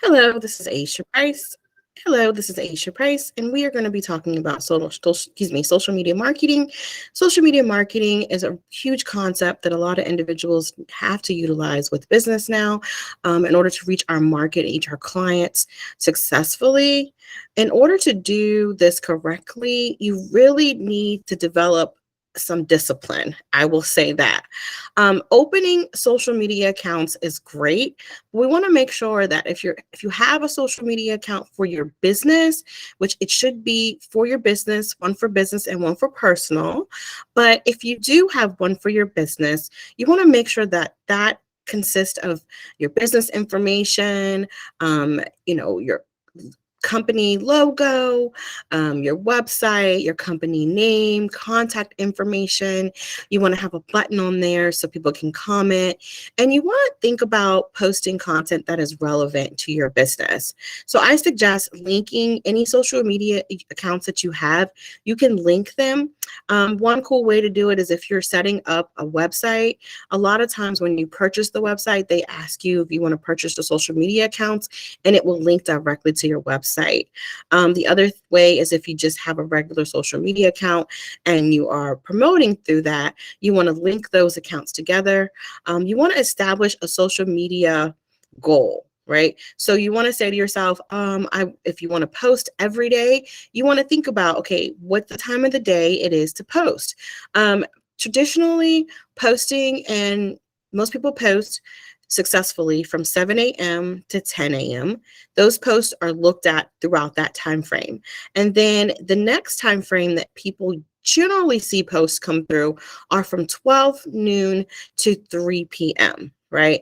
Hello, this is Aisha Price. Hello, this is Aisha Price, and we are going to be talking about social media marketing. Social media marketing is a huge concept that a lot of individuals have to utilize with business now in order to reach our market, reach our clients successfully. In order to do this correctly, you really need to develop some discipline. I will say that. Opening social media accounts is great. We want to make sure that if you have a social media account for your business, which it should be for your business, one for business and one for personal, but if you do have one for your business, you want to make sure that that consists of your business information, your company logo, your website, your company name, contact information. You want to have a button on there so people can comment. And you want to think about posting content that is relevant to your business. So I suggest linking any social media accounts that you have. You can link them. One cool way to do it is if you're setting up a website. A lot of times when you purchase the website, they ask you if you want to purchase the social media accounts, and it will link directly to your website. The other way is if you just have a regular social media account and you are promoting through that, you want to link those accounts together. You want to establish a social media goal. Right. So you want to say to yourself, if you want to post every day, you want to think about, okay, what the time of the day it is to post. Traditionally, posting, and most people post successfully from 7 a.m. to 10 a.m. Those posts are looked at throughout that time frame. And then the next time frame that people generally see posts come through are from 12 noon to 3 p.m., right?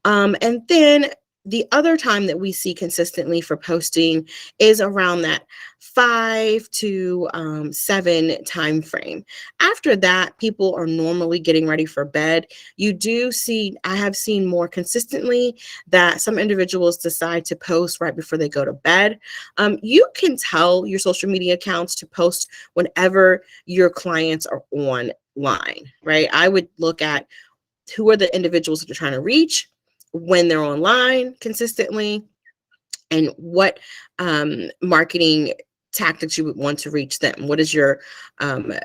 And then the other time that we see consistently for posting is around that 5 to 7 time frame. After that, people are normally getting ready for bed. I have seen more consistently that some individuals decide to post right before they go to bed. You can tell your social media accounts to post whenever your clients are online, right? I would look at who are the individuals that you're trying to reach, when they're online consistently, and what marketing tactics you would want to reach them. What is your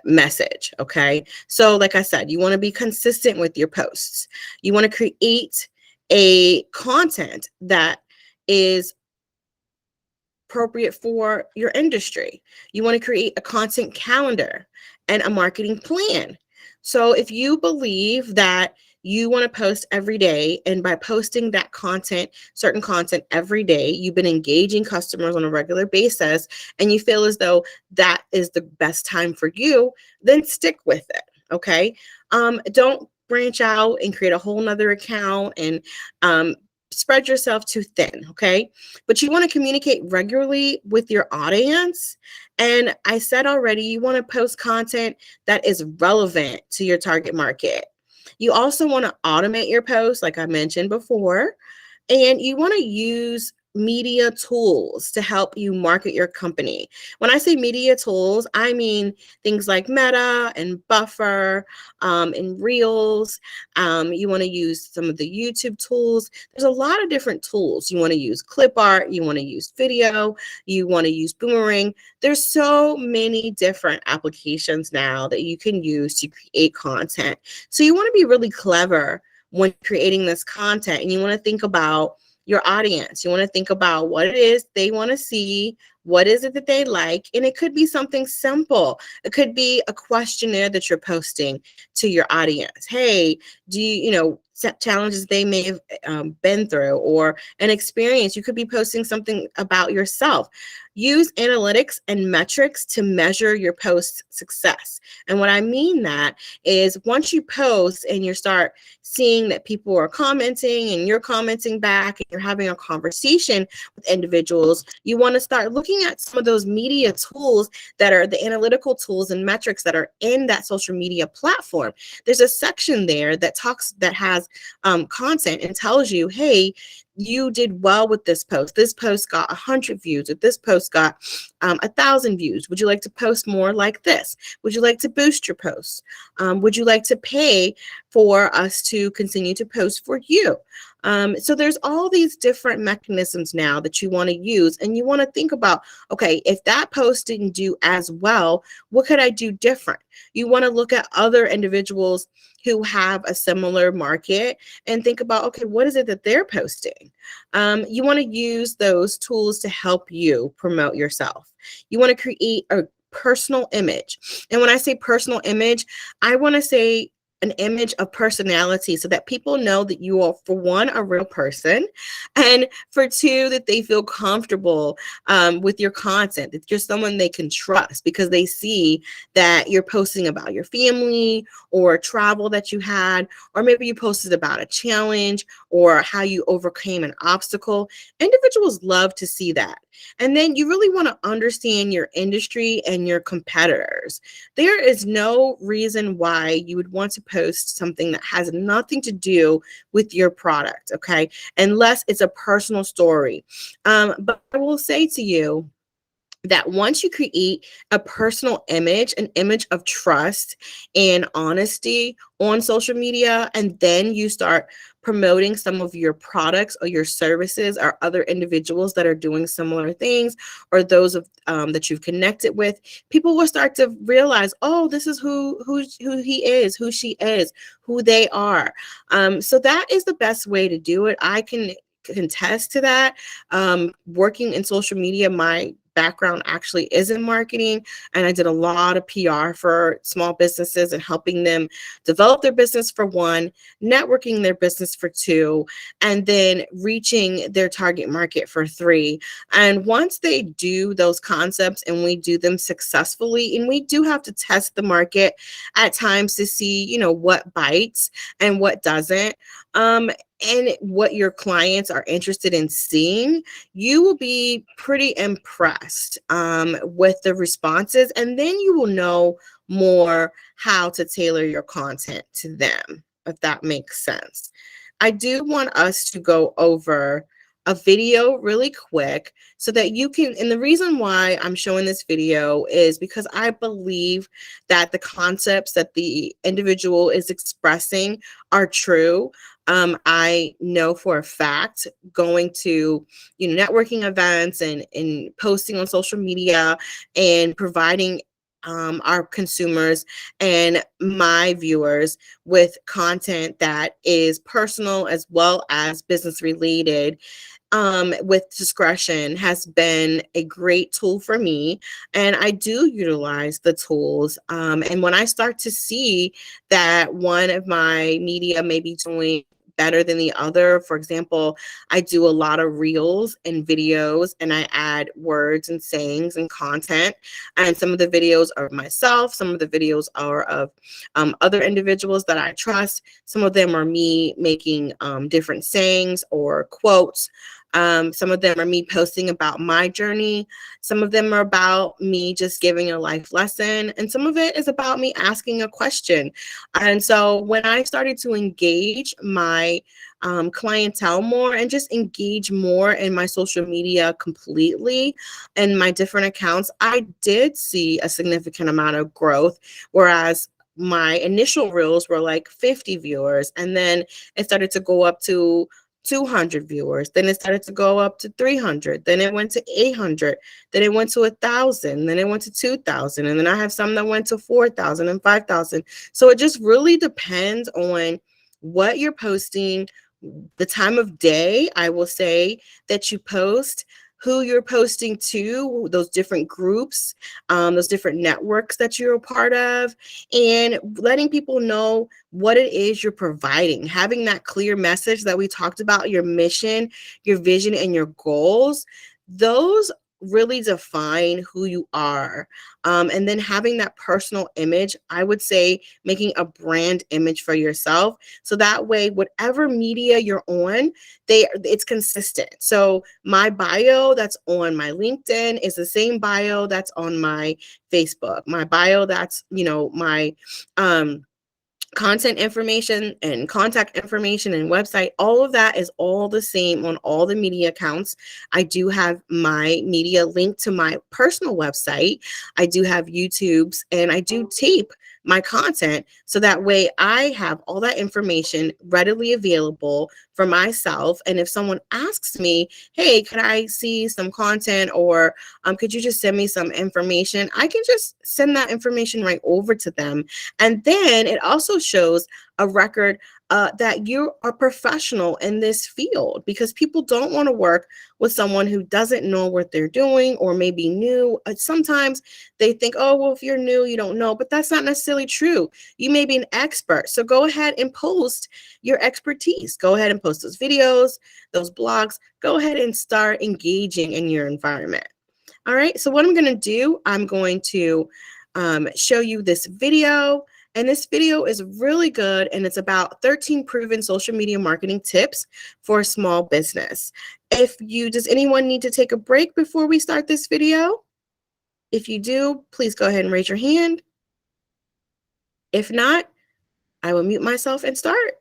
message? Okay. So like I said, you want to be consistent with your posts. You want to create a content that is appropriate for your industry. You want to create a content calendar and a marketing plan. So if you believe that you want to post every day, and by posting that content, certain content every day, you've been engaging customers on a regular basis, and you feel as though that is the best time for you, then stick with it. Okay. Don't branch out and create a whole nother account and spread yourself too thin. Okay. But you want to communicate regularly with your audience. And I said already, you want to post content that is relevant to your target market. You also want to automate your posts, like I mentioned before, and you want to use media tools to help you market your company. When I say media tools, I mean things like Meta and Buffer and Reels. You want to use some of the YouTube tools. There's a lot of different tools. You want to use clip art, you want to use video, you want to use Boomerang. There's so many different applications now that you can use to create content. So you want to be really clever when creating this content, and you want to think about your audience. You want to think about what it is they want to see, what is it that they like, and it could be something simple. It could be a questionnaire that you're posting to your audience. Hey, do you set challenges they may have been through, or an experience? You could be posting something about yourself. Use analytics and metrics to measure your post's success. And what I mean that is, once you post and you start seeing that people are commenting and you're commenting back and you're having a conversation with individuals, you want to start looking at some of those media tools that are the analytical tools and metrics that are in that social media platform. There's a section there that has content and tells you, hey, you did well with this post. This post got 100 views, or this post got 1,000 views. Would you like to post more like this? Would you like to boost your posts? Would you like to pay for us to continue to post for you? So there's all these different mechanisms now that you want to use, and you want to think about, okay, if that post didn't do as well, what could I do different? You want to look at other individuals who have a similar market and think about, okay, what is it that they're posting? You want to use those tools to help you promote yourself. You want to create a personal image. And when I say personal image, I want to say an image of personality so that people know that you are, for one, a real person, and for two, that they feel comfortable with your content, that you're someone they can trust because they see that you're posting about your family or travel that you had, or maybe you posted about a challenge or how you overcame an obstacle. Individuals love to see that. And then you really want to understand your industry and your competitors. There is no reason why you would want to post something that has nothing to do with your product, okay? Unless it's a personal story. But I will say to you, that once you create a personal image, an image of trust and honesty on social media, and then you start promoting some of your products or your services or other individuals that are doing similar things, or those of that you've connected with, people will start to realize, oh, this is who he is, who she is, who they are. So that is the best way to do it. I can contest to that. Working in social media, my background actually is in marketing, and I did a lot of PR for small businesses and helping them develop their business for one, networking their business for two, and then reaching their target market for three. And once they do those concepts and we do them successfully, and we do have to test the market at times to see, what bites and what doesn't. And what your clients are interested in seeing, you will be pretty impressed with the responses, and then you will know more how to tailor your content to them, if that makes sense. I do want us to go over a video really quick so that you can, and the reason why I'm showing this video is because I believe that the concepts that the individual is expressing are true. I know for a fact, going to networking events and posting on social media and providing our consumers and my viewers with content that is personal as well as business related, with discretion, has been a great tool for me. And I do utilize the tools. And when I start to see that one of my media may be doing better than the other, for example, I do a lot of reels and videos, and I add words and sayings and content. And some of the videos are of myself, some of the videos are of other individuals that I trust. Some of them are me making different sayings or quotes. Some of them are me posting about my journey. Some of them are about me just giving a life lesson. And some of it is about me asking a question. And so when I started to engage my clientele more and just engage more in my social media completely and my different accounts, I did see a significant amount of growth. Whereas my initial reels were like 50 viewers, and then it started to go up to 200 viewers, then it started to go up to 300, then it went to 800, then it went to 1,000, then it went to 2,000, and then I have some that went to 4,000 and 5,000. So it just really depends on what you're posting, the time of day, I will say, that you post, who you're posting to, those different groups, those different networks that you're a part of, and letting people know what it is you're providing. Having that clear message that we talked about, your mission, your vision, and your goals, those really define who you are. And then having that personal image, I would say making a brand image for yourself. So that way, whatever media you're on, it's consistent. So my bio that's on my LinkedIn is the same bio that's on my Facebook. My bio that's, my content information and contact information and website, all of that is all the same on all the media accounts. I do have my media linked to my personal website. I do have YouTube's, and I do tape my content so that way I have all that information readily available for myself. And if someone asks me, hey, could I see some content, or could you just send me some information, I can just send that information right over to them. And then it also shows a record that you are professional in this field, because people don't want to work with someone who doesn't know what they're doing or maybe new. Sometimes they think, oh, well, if you're new, you don't know, but that's not necessarily true. You may be an expert. So go ahead and post your expertise. Go ahead and post those videos, those blogs. Go ahead and start engaging in your environment. All right, so what I'm going to do, I'm going to show you this video. And this video is really good, and it's about 13 proven social media marketing tips for a small business. Does anyone need to take a break before we start this video? If you do, please go ahead and raise your hand. If not, I will mute myself and start.